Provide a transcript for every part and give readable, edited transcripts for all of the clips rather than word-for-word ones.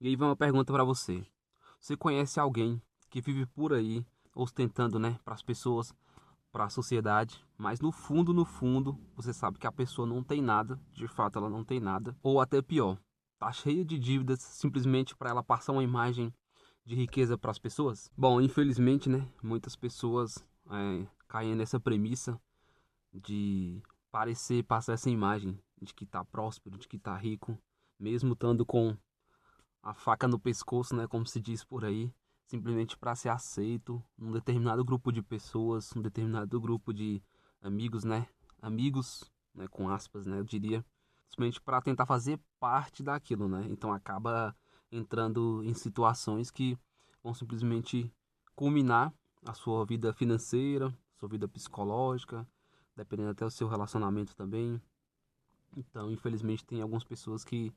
E aí vem uma pergunta para você. Você conhece alguém que vive por aí ostentando, né, para as pessoas, para a sociedade, mas no fundo, você sabe que a pessoa não tem nada, de fato ela não tem nada, ou até pior, tá cheia de dívidas simplesmente para ela passar uma imagem de riqueza para as pessoas? Bom, infelizmente, né, muitas pessoas caem nessa premissa de parecer passar essa imagem de que tá próspero, de que tá rico, mesmo estando com a faca no pescoço, né, como se diz por aí, simplesmente para ser aceito num determinado grupo de pessoas, um determinado grupo de amigos, né, amigos, né, com aspas, né, eu diria, simplesmente para tentar fazer parte daquilo, né? Então acaba entrando em situações que vão simplesmente culminar a sua vida financeira, sua vida psicológica, dependendo até do seu relacionamento também. Então, infelizmente, tem algumas pessoas que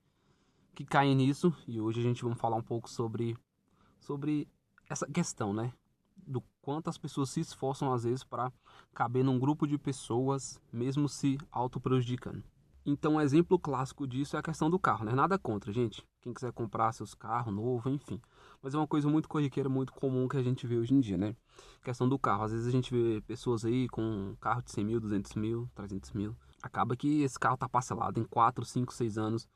caem nisso e hoje a gente vai falar um pouco sobre essa questão, né? Do quanto as pessoas se esforçam às vezes para caber num grupo de pessoas, mesmo se auto prejudicando. Então, um exemplo clássico disso é a questão do carro, né? Nada contra, gente. Quem quiser comprar seus carros novo, enfim. Mas é uma coisa muito corriqueira, muito comum que a gente vê hoje em dia, né? Questão do carro. Às vezes a gente vê pessoas aí com um carro de 100 mil, 200 mil, 300 mil. Acaba que esse carro tá parcelado em 4, 5, 6 anos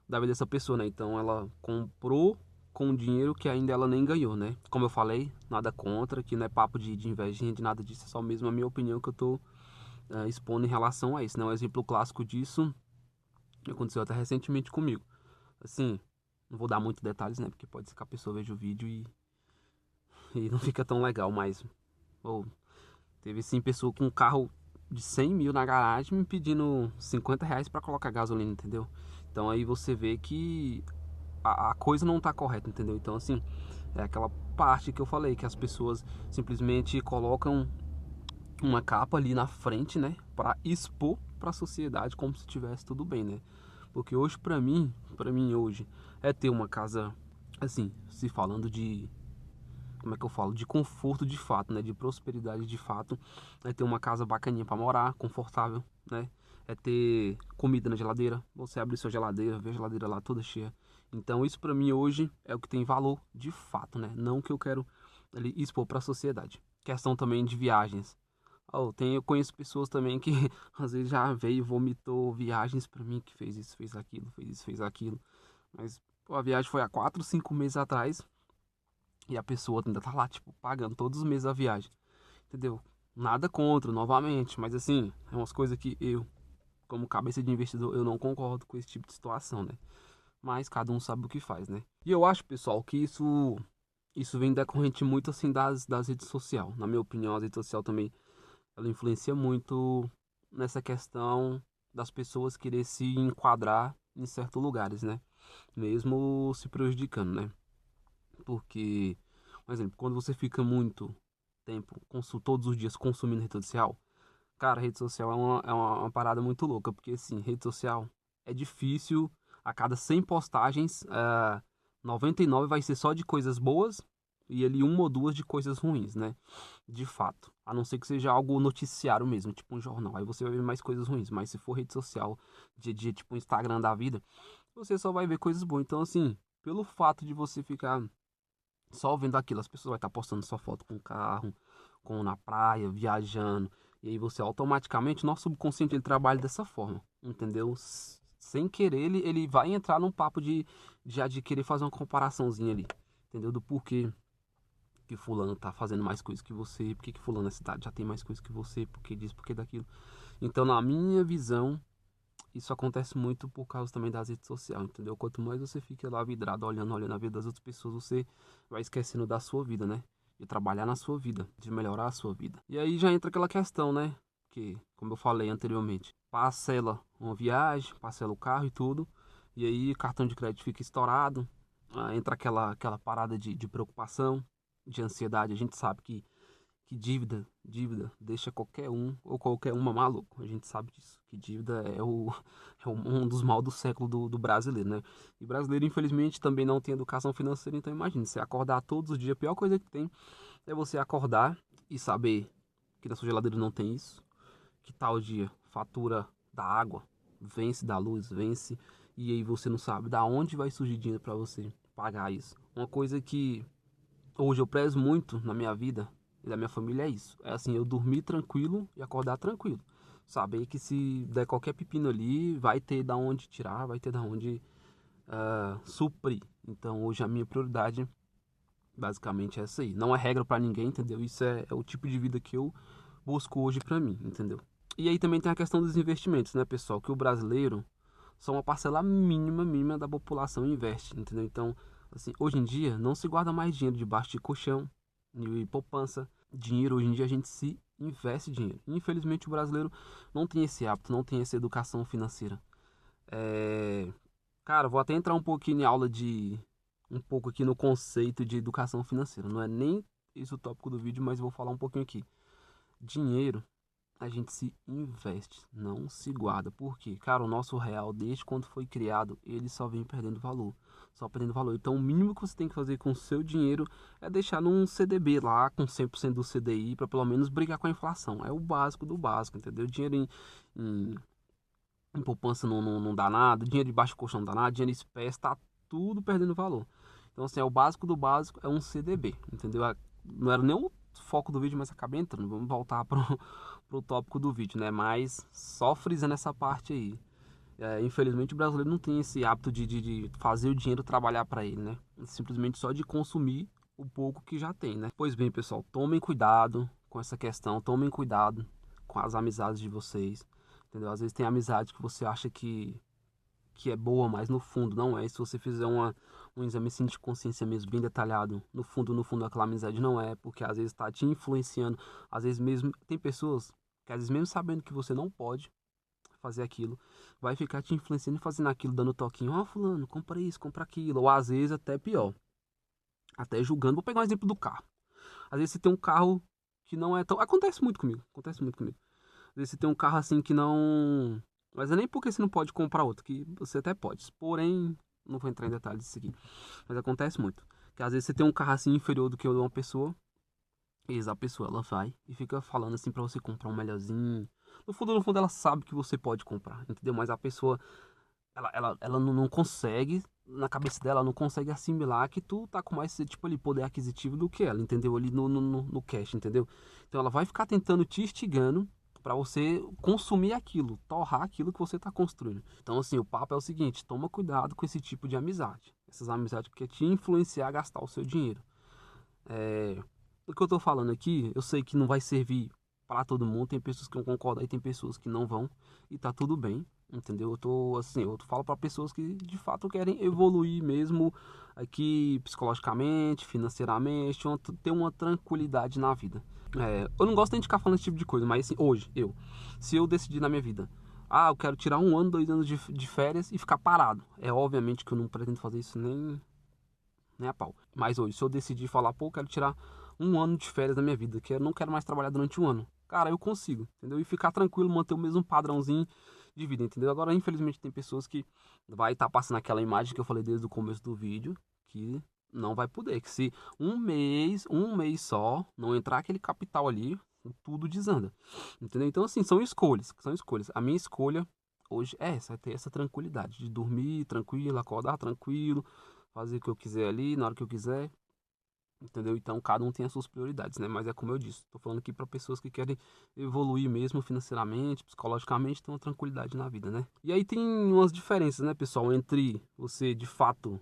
da vida dessa pessoa, né? Então ela comprou com dinheiro que ainda ela nem ganhou, né? Como eu falei, nada contra, que não é papo de invejinha, de nada disso, é só mesmo a minha opinião que eu tô expondo em relação a isso, né? Um exemplo clássico disso aconteceu até recentemente comigo. Assim, não vou dar muitos detalhes, né? Porque pode ser que a pessoa veja o vídeo e não fica tão legal, mas ou, teve sim pessoa com um carro de 100 mil na garagem me pedindo R$ 50 para colocar gasolina, entendeu? Então aí você vê que a coisa não tá correta, entendeu? Então, assim, é aquela parte que eu falei, que as pessoas simplesmente colocam uma capa ali na frente, né? Pra expor pra sociedade como se tivesse tudo bem, né? Porque hoje, pra mim hoje, é ter uma casa, assim, se falando de, como é que eu falo? De conforto de fato, né? De prosperidade de fato. É ter uma casa bacaninha pra morar, confortável, né? É ter comida na geladeira. Você abre sua geladeira, vê a geladeira lá toda cheia. Então isso pra mim hoje é o que tem valor de fato, né? Não o que eu quero ali expor pra sociedade. Questão também de viagens. Eu conheço pessoas também que às vezes já veio e vomitou viagens pra mim, que fez isso, fez aquilo, fez isso, fez aquilo. Mas pô, a viagem foi há 4, 5 meses atrás. E a pessoa ainda tá lá, tipo, pagando todos os meses a viagem. Entendeu? Nada contra, novamente. Mas assim, é umas coisas que eu, como cabeça de investidor, eu não concordo com esse tipo de situação, né? Mas cada um sabe o que faz, né? E eu acho, pessoal, que isso vem decorrente muito assim das redes sociais. Na minha opinião, a rede social também ela influencia muito nessa questão das pessoas querer se enquadrar em certos lugares, né? Mesmo se prejudicando, né? Porque, por exemplo, quando você fica muito tempo, todos os dias consumindo rede social, cara, rede social é uma parada muito louca, porque assim, rede social é difícil, a cada 100 postagens, 99 vai ser só de coisas boas e ali uma ou duas de coisas ruins, né? De fato. A não ser que seja algo noticiário mesmo, tipo um jornal. Aí você vai ver mais coisas ruins. Mas se for rede social, dia a dia, tipo um Instagram da vida, você só vai ver coisas boas. Então, assim, pelo fato de você ficar só vendo aquilo, as pessoas vão estar postando sua foto com o carro, com na praia, viajando. E aí você automaticamente, nosso subconsciente ele trabalha dessa forma, entendeu? Sem querer, ele vai entrar num papo de querer fazer uma comparaçãozinha ali, entendeu? Do porquê que fulano tá fazendo mais coisas que você, por que fulano na cidade já tem mais coisas que você, por que disso, por que daquilo. Então, na minha visão, isso acontece muito por causa também das redes sociais, entendeu? Quanto mais você fica lá vidrado, olhando a vida das outras pessoas, você vai esquecendo da sua vida, né? De trabalhar na sua vida, de melhorar a sua vida. E aí já entra aquela questão, né? Que, como eu falei anteriormente, parcela uma viagem, parcela o carro e tudo, e aí o cartão de crédito fica estourado, entra aquela parada de preocupação, de ansiedade. A gente sabe que dívida deixa qualquer um ou qualquer uma maluco. A gente sabe disso. Que dívida um dos mal do século do brasileiro, né? E brasileiro, infelizmente, também não tem educação financeira. Então, imagine, você acordar todos os dias, a pior coisa que tem é você acordar e saber que na sua geladeira não tem isso. Que tal dia, fatura da água, vence da luz, vence. E aí você não sabe da onde vai surgir dinheiro para você pagar isso. Uma coisa que hoje eu prezo muito na minha vida e da minha família é isso. É assim, eu dormir tranquilo e acordar tranquilo. Saber que se der qualquer pepino ali, vai ter da onde tirar, vai ter da onde suprir. Então hoje a minha prioridade basicamente é essa aí. Não é regra pra ninguém, entendeu? Isso é o tipo de vida que eu busco hoje pra mim, entendeu? E aí também tem a questão dos investimentos, né, pessoal? Que o brasileiro, só uma parcela mínima da população investe, entendeu? Então, assim, hoje em dia não se guarda mais dinheiro debaixo de colchão e poupança. Dinheiro, hoje em dia a gente se investe dinheiro. Infelizmente o brasileiro não tem esse hábito, não tem essa educação financeira. Cara, vou até entrar um pouquinho em aula de um pouco aqui no conceito de educação financeira. Não é nem isso o tópico do vídeo, mas vou falar um pouquinho aqui. Dinheiro a gente se investe, não se guarda. Por quê? Cara, o nosso real, desde quando foi criado, ele só vem perdendo valor. Só perdendo valor. Então, o mínimo que você tem que fazer com o seu dinheiro é deixar num CDB lá, com 100% do CDI, para pelo menos brigar com a inflação. É o básico do básico, entendeu? Dinheiro em poupança não dá nada, dinheiro de baixo colchão não dá nada, dinheiro em espécie, tá tudo perdendo valor. Então, assim, é o básico do básico, é um CDB, entendeu? Não era nem o foco do vídeo, mas acabei entrando. Vamos voltar pro tópico do vídeo, né? Mas só frisando essa parte aí. Infelizmente o brasileiro não tem esse hábito de fazer o dinheiro trabalhar para ele, né? Simplesmente só de consumir o pouco que já tem, né? Pois bem, pessoal, tomem cuidado com essa questão, tomem cuidado com as amizades de vocês, entendeu? Às vezes tem amizade que você acha que é boa, mas no fundo não é. E se você fizer um exame assim, de consciência mesmo, bem detalhado, no fundo aquela amizade não é, porque às vezes está te influenciando, às vezes mesmo, tem pessoas que às vezes mesmo sabendo que você não pode fazer aquilo, vai ficar te influenciando e fazendo aquilo, dando toquinho, ó, fulano, compra isso, compra aquilo, ou às vezes até pior, até julgando. Vou pegar um exemplo do carro. Às vezes você tem um carro que não é tão, acontece muito comigo. Às vezes você tem um carro assim que não, mas é nem porque você não pode comprar outro, que você até pode, porém, não vou entrar em detalhes disso aqui, mas acontece muito, que às vezes você tem um carro assim inferior do que o de uma pessoa, e a pessoa ela vai e fica falando assim pra você comprar um melhorzinho. No fundo ela sabe que você pode comprar, entendeu? Mas a pessoa ela não consegue, na cabeça dela, não consegue assimilar que tu tá com mais, tipo, ali, poder aquisitivo do que ela, entendeu? Ali no cash, entendeu? Então ela vai ficar tentando te instigando para você consumir aquilo, torrar aquilo que você tá construindo. Então, assim, o papo é o seguinte: toma cuidado com esse tipo de amizade. Essas amizades que quer te influenciar a gastar o seu dinheiro. O que eu tô falando aqui, eu sei que não vai servir para todo mundo. Tem pessoas que vão concordar e tem pessoas que não vão. E tá tudo bem, entendeu? Eu tô assim, eu falo para pessoas que de fato querem evoluir mesmo aqui psicologicamente, financeiramente, ter uma tranquilidade na vida. Eu não gosto nem de ficar falando esse tipo de coisa, mas assim, hoje, se eu decidir na minha vida, eu quero tirar 1 ano, 2 anos de férias e ficar parado. É obviamente que eu não pretendo fazer isso nem a pau. Mas hoje, se eu decidir falar, pô, eu quero tirar 1 ano de férias da minha vida, que eu não quero mais trabalhar durante 1 ano, cara, eu consigo, entendeu? E ficar tranquilo, manter o mesmo padrãozinho de vida, entendeu? Agora, infelizmente, tem pessoas que vai estar passando aquela imagem que eu falei desde o começo do vídeo, que não vai poder, que se um mês só, não entrar aquele capital ali, tudo desanda, entendeu? Então, assim, são escolhas. A minha escolha hoje é essa, é ter essa tranquilidade de dormir tranquilo, acordar tranquilo, fazer o que eu quiser ali, na hora que eu quiser, entendeu? Então cada um tem as suas prioridades, né? Mas é como eu disse, tô falando aqui para pessoas que querem evoluir mesmo financeiramente, psicologicamente, ter uma tranquilidade na vida, né? E aí tem umas diferenças, né, pessoal, entre você de fato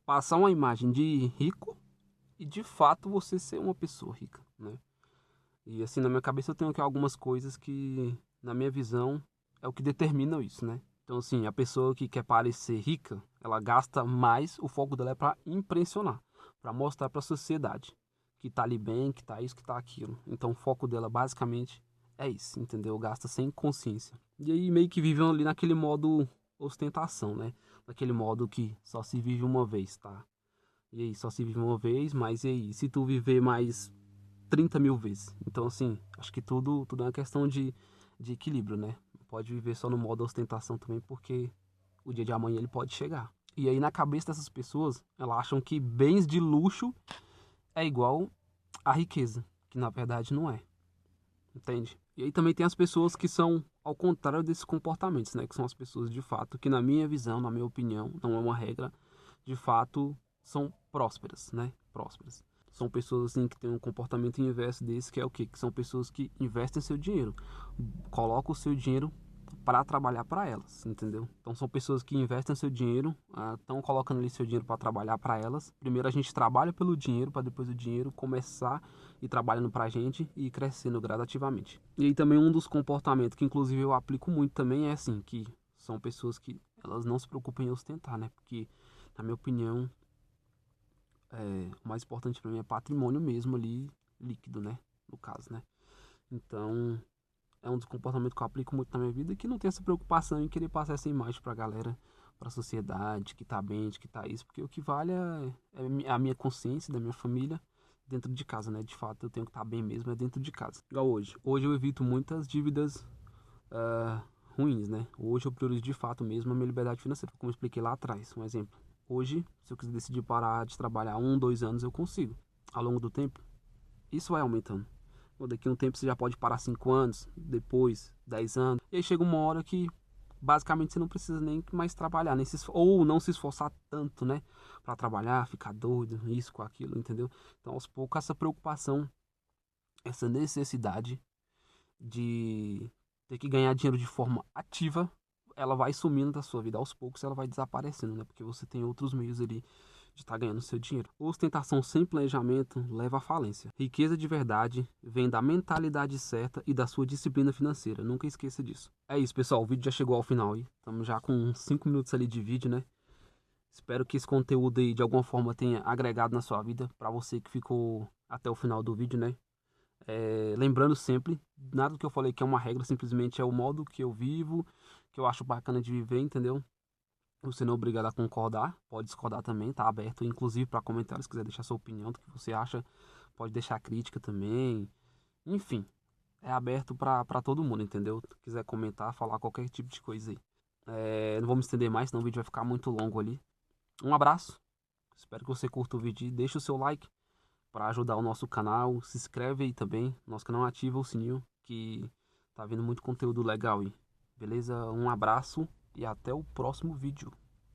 passar uma imagem de rico e de fato você ser uma pessoa rica, né? E assim, na minha cabeça eu tenho aqui algumas coisas que, na minha visão, é o que determina isso, né? Então, assim, a pessoa que quer parecer rica, ela gasta mais, o foco dela é para impressionar, para mostrar para a sociedade que tá ali bem, que tá isso, que tá aquilo. Então, o foco dela basicamente é isso, entendeu? Gasta sem consciência. E aí meio que vivem ali naquele modo ostentação, né? Naquele modo que só se vive uma vez, tá? E aí, só se vive uma vez, mas e aí, se tu viver mais 30 mil vezes? Então, assim, acho que tudo é uma questão de equilíbrio, né? Não pode viver só no modo ostentação também, porque o dia de amanhã ele pode chegar. E aí, na cabeça dessas pessoas, elas acham que bens de luxo é igual a riqueza, que na verdade não é, entende? E aí também tem as pessoas que são ao contrário desses comportamentos, né? Que são as pessoas de fato, que na minha visão, na minha opinião, não é uma regra, de fato são prósperas, né? Prósperas. São pessoas assim que têm um comportamento inverso desse, que é o quê? Que são pessoas que investem seu dinheiro, colocam o seu dinheiro para trabalhar para elas, entendeu? Então são pessoas que investem seu dinheiro, estão colocando ali seu dinheiro para trabalhar para elas. Primeiro a gente trabalha pelo dinheiro, para depois o dinheiro começar e trabalhando para a gente e ir crescendo gradativamente. E aí também um dos comportamentos que inclusive eu aplico muito também é assim, que são pessoas que elas não se preocupam em ostentar, né? Porque na minha opinião o mais importante para mim é patrimônio mesmo ali, líquido, né? No caso, né? Então, é um dos comportamentos que eu aplico muito na minha vida, que não tem essa preocupação em querer passar essa imagem pra galera, pra sociedade, que tá bem, de que tá isso, porque o que vale é a minha consciência, da minha família, dentro de casa, né? De fato, eu tenho que estar bem mesmo, é dentro de casa. Igual hoje. Hoje eu evito muitas dívidas ruins, né? Hoje eu priorizo de fato mesmo a minha liberdade financeira, como eu expliquei lá atrás. Um exemplo. Hoje, se eu quiser decidir parar de trabalhar 1, 2 anos, eu consigo. Ao longo do tempo, isso vai aumentando. Daqui a um tempo você já pode parar 5 anos, depois 10 anos. E aí chega uma hora que basicamente você não precisa nem mais trabalhar, nem ou não se esforçar tanto, né? Pra trabalhar, ficar doido, isso com aquilo, entendeu? Então aos poucos essa preocupação, essa necessidade de ter que ganhar dinheiro de forma ativa, ela vai sumindo da sua vida. Aos poucos ela vai desaparecendo, né? Porque você tem outros meios ali de estar ganhando seu dinheiro. Ostentação sem planejamento leva à falência. Riqueza de verdade vem da mentalidade certa e da sua disciplina financeira. Nunca esqueça disso. É isso, pessoal. O vídeo já chegou ao final aí. Estamos já com uns 5 minutos ali de vídeo, né? Espero que esse conteúdo aí de alguma forma tenha agregado na sua vida. Para você que ficou até o final do vídeo, né? Lembrando sempre, nada do que eu falei que é uma regra, simplesmente é o modo que eu vivo, que eu acho bacana de viver, entendeu? Você não é obrigado a concordar, pode discordar também, tá aberto, inclusive para comentários, se quiser deixar sua opinião do que você acha, pode deixar crítica também. Enfim, é aberto para todo mundo, entendeu? Se quiser comentar, falar qualquer tipo de coisa aí. Não vou me estender mais, senão o vídeo vai ficar muito longo ali. Um abraço, espero que você curta o vídeo e deixe o seu like para ajudar o nosso canal. Se inscreve aí também, nosso canal, ativa o sininho, que tá vindo muito conteúdo legal aí. Beleza? Um abraço e até o próximo vídeo.